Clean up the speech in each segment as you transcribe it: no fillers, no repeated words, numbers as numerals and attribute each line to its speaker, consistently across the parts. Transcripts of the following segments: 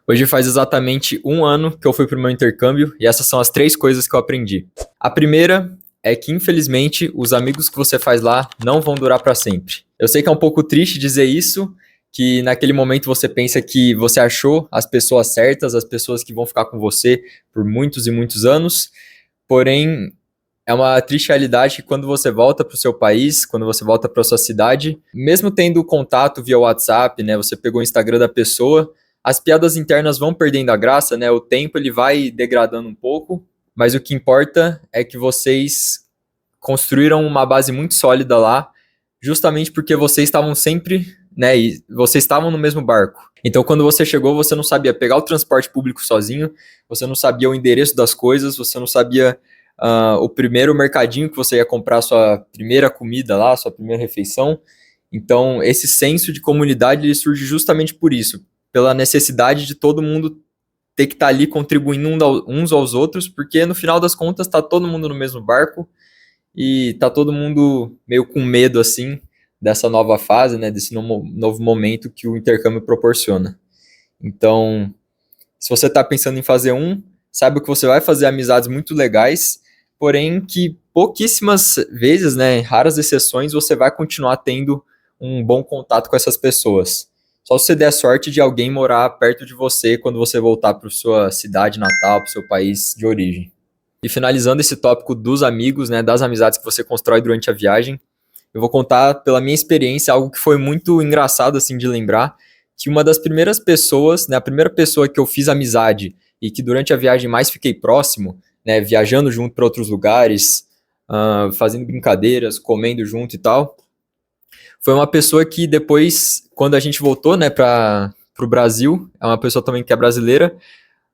Speaker 1: Hoje faz exatamente um ano que eu fui para o meu intercâmbio e essas são as 3 coisas que eu aprendi. A primeira é que, infelizmente, os amigos que você faz lá não vão durar para sempre. Eu sei que é um pouco triste dizer isso, que naquele momento você pensa que você achou as pessoas certas, as pessoas que vão ficar com você por muitos e muitos anos, porém é uma triste realidade que quando você volta para o seu país, quando você volta para a sua cidade, mesmo tendo contato via WhatsApp, né, você pegou o Instagram da pessoa, as piadas internas vão perdendo a graça, né, o tempo ele vai degradando um pouco, mas o que importa é que vocês construíram uma base muito sólida lá, justamente porque vocês estavam sempre, né, e vocês estavam no mesmo barco. Então, quando você chegou, você não sabia pegar o transporte público sozinho, você não sabia o endereço das coisas, você não sabia o primeiro mercadinho que você ia comprar a sua primeira comida lá, a sua primeira refeição. Então, esse senso de comunidade ele surge justamente por isso, pela necessidade de todo mundo ter que estar ali contribuindo uns aos outros, porque no final das contas está todo mundo no mesmo barco e tá todo mundo meio com medo assim dessa nova fase, né, desse novo momento que o intercâmbio proporciona. Então, se você está pensando em fazer saiba que você vai fazer amizades muito legais, porém que pouquíssimas vezes, né, raras exceções, você vai continuar tendo um bom contato com essas pessoas. Só se você der sorte de alguém morar perto de você quando você voltar para sua cidade natal, para o seu país de origem. E finalizando esse tópico dos amigos, né, das amizades que você constrói durante a viagem, eu vou contar pela minha experiência algo que foi muito engraçado assim de lembrar, que uma das primeiras pessoas, né, a primeira pessoa que eu fiz amizade e que durante a viagem mais fiquei próximo, né, viajando junto para outros lugares, fazendo brincadeiras, comendo junto e tal, foi uma pessoa que depois, quando a gente voltou, né, para o Brasil, é uma pessoa também que é brasileira,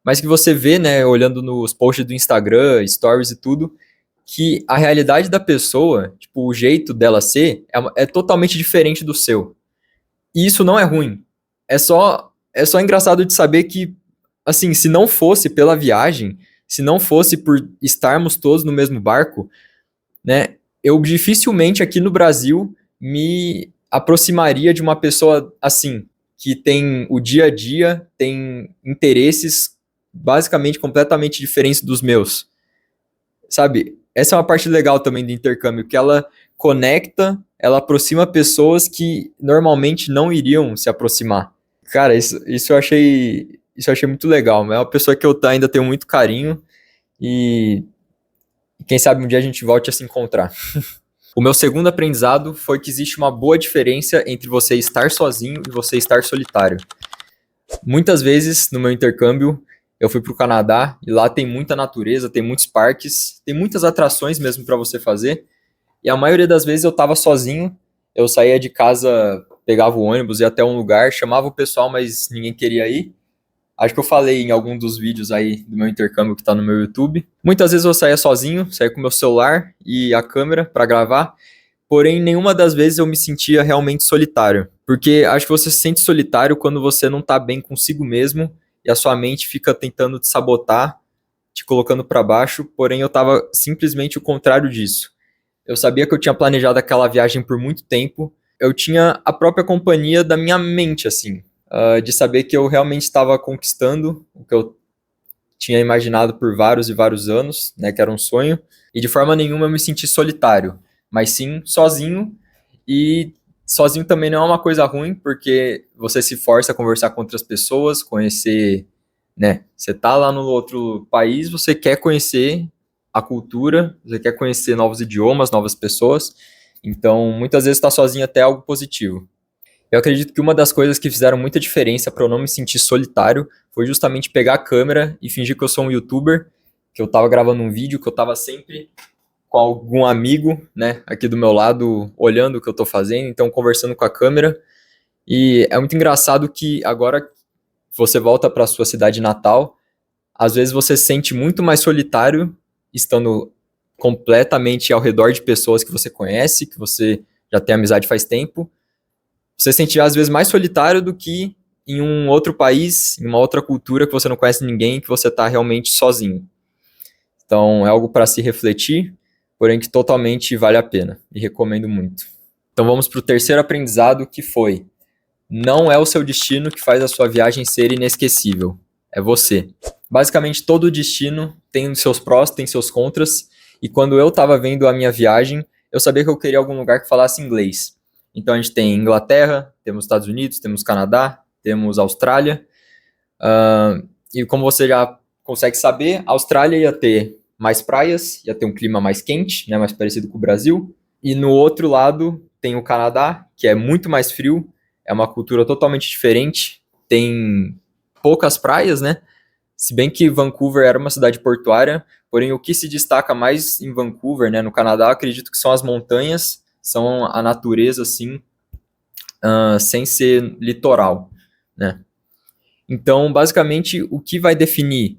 Speaker 1: mas que você vê, né, olhando nos posts do Instagram, stories e tudo, que a realidade da pessoa, tipo, o jeito dela ser, é totalmente diferente do seu. E isso não é ruim. É só engraçado de saber que, assim, se não fosse pela viagem, se não fosse por estarmos todos no mesmo barco, né, eu dificilmente aqui no Brasil me aproximaria de uma pessoa assim, que tem o dia a dia, tem interesses basicamente completamente diferentes dos meus. Sabe? Essa é uma parte legal também do intercâmbio, que ela conecta, ela aproxima pessoas que normalmente não iriam se aproximar. Cara, isso eu achei muito legal. É uma pessoa que eu ainda tenho muito carinho e quem sabe um dia a gente volte a se encontrar. O meu segundo aprendizado foi que existe uma boa diferença entre você estar sozinho e você estar solitário. Muitas vezes no meu intercâmbio eu fui para o Canadá e lá tem muita natureza, tem muitos parques, tem muitas atrações mesmo para você fazer. E a maioria das vezes eu estava sozinho, eu saía de casa, pegava o ônibus, ia até um lugar, chamava o pessoal, mas ninguém queria ir. Acho que eu falei em algum dos vídeos aí do meu intercâmbio que está no meu YouTube. Muitas vezes eu saía sozinho, saía com meu celular e a câmera para gravar, porém nenhuma das vezes eu me sentia realmente solitário. Porque acho que você se sente solitário quando você não está bem consigo mesmo e a sua mente fica tentando te sabotar, te colocando para baixo, porém eu estava simplesmente o contrário disso. Eu sabia que eu tinha planejado aquela viagem por muito tempo, eu tinha a própria companhia da minha mente, assim, de saber que eu realmente estava conquistando o que eu tinha imaginado por vários e vários anos, né, que era um sonho, e de forma nenhuma eu me senti solitário, mas sim sozinho, e sozinho também não é uma coisa ruim, porque você se força a conversar com outras pessoas, conhecer, né, você tá lá no outro país, você quer conhecer a cultura, você quer conhecer novos idiomas, novas pessoas, então muitas vezes estar sozinho até é algo positivo. Eu acredito que uma das coisas que fizeram muita diferença para eu não me sentir solitário foi justamente pegar a câmera e fingir que eu sou um youtuber, que eu tava gravando um vídeo, que eu tava sempre com algum amigo, né, aqui do meu lado, olhando o que eu tô fazendo, então conversando com a câmera. E é muito engraçado que agora que você volta para sua cidade natal, às vezes você se sente muito mais solitário estando completamente ao redor de pessoas que você conhece, que você já tem amizade faz tempo, você se sentir às vezes mais solitário do que em um outro país, em uma outra cultura que você não conhece ninguém, que você está realmente sozinho. Então é algo para se refletir, porém que totalmente vale a pena e recomendo muito. Então vamos para o terceiro aprendizado, que foi: não é o seu destino que faz a sua viagem ser inesquecível. É você. Basicamente, todo destino tem seus prós, tem seus contras. E quando eu estava vendo a minha viagem, eu sabia que eu queria algum lugar que falasse inglês. Então a gente tem Inglaterra, temos Estados Unidos, temos Canadá, temos Austrália. E como você já consegue saber, a Austrália ia ter mais praias, ia ter um clima mais quente, né, mais parecido com o Brasil. E no outro lado tem o Canadá, que é muito mais frio, é uma cultura totalmente diferente, tem poucas praias, né? Se bem que Vancouver era uma cidade portuária, porém o que se destaca mais em Vancouver, né, no Canadá, acredito que são as montanhas, são a natureza, assim, sem ser litoral, né? Então, basicamente, o que vai definir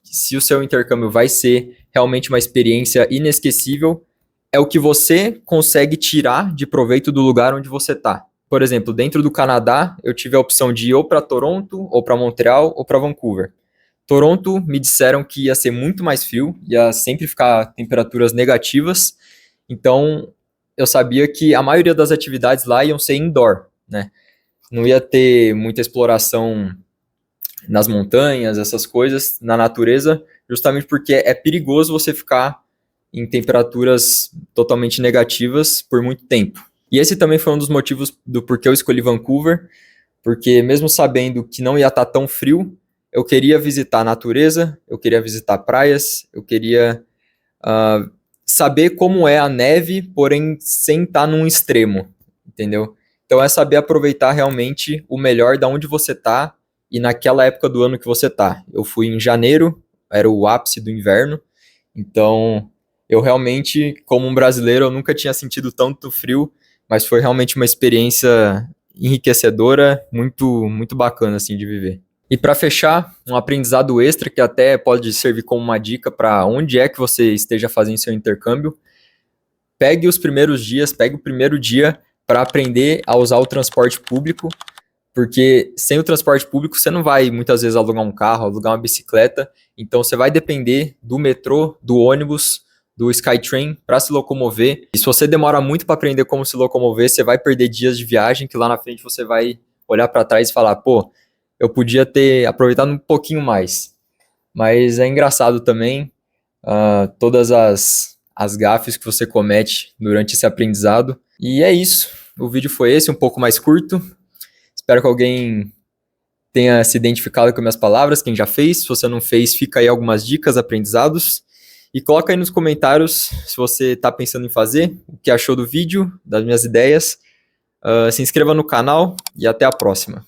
Speaker 1: se o seu intercâmbio vai ser realmente uma experiência inesquecível é o que você consegue tirar de proveito do lugar onde você está. Por exemplo, dentro do Canadá, eu tive a opção de ir ou para Toronto, ou para Montreal, ou para Vancouver. Toronto me disseram que ia ser muito mais frio, ia sempre ficar temperaturas negativas, então eu sabia que a maioria das atividades lá iam ser indoor, né? Não ia ter muita exploração nas montanhas, essas coisas, na natureza, justamente porque é perigoso você ficar em temperaturas totalmente negativas por muito tempo. E esse também foi um dos motivos do porquê eu escolhi Vancouver, porque mesmo sabendo que não ia estar tão frio, eu queria visitar a natureza, eu queria visitar praias, eu queria saber como é a neve, porém sem estar num extremo, entendeu? Então é saber aproveitar realmente o melhor da onde você está e naquela época do ano que você está. Eu fui em janeiro, era o ápice do inverno, então eu realmente, como um brasileiro, eu nunca tinha sentido tanto frio, mas foi realmente uma experiência enriquecedora, muito, muito bacana assim de viver. E para fechar, um aprendizado extra que até pode servir como uma dica para onde é que você esteja fazendo seu intercâmbio. Pegue os primeiros dias, pegue o primeiro dia para aprender a usar o transporte público, porque sem o transporte público você não vai muitas vezes alugar um carro, alugar uma bicicleta, então você vai depender do metrô, do ônibus, do Skytrain para se locomover. E se você demora muito para aprender como se locomover, você vai perder dias de viagem que lá na frente você vai olhar para trás e falar, pô, eu podia ter aproveitado um pouquinho mais. Mas é engraçado também todas as gafes que você comete durante esse aprendizado. E é isso. O vídeo foi esse, um pouco mais curto. Espero que alguém tenha se identificado com minhas palavras, quem já fez. Se você não fez, fica aí algumas dicas, aprendizados. E coloca aí nos comentários se você está pensando em fazer, o que achou do vídeo, das minhas ideias. Se inscreva no canal e até a próxima.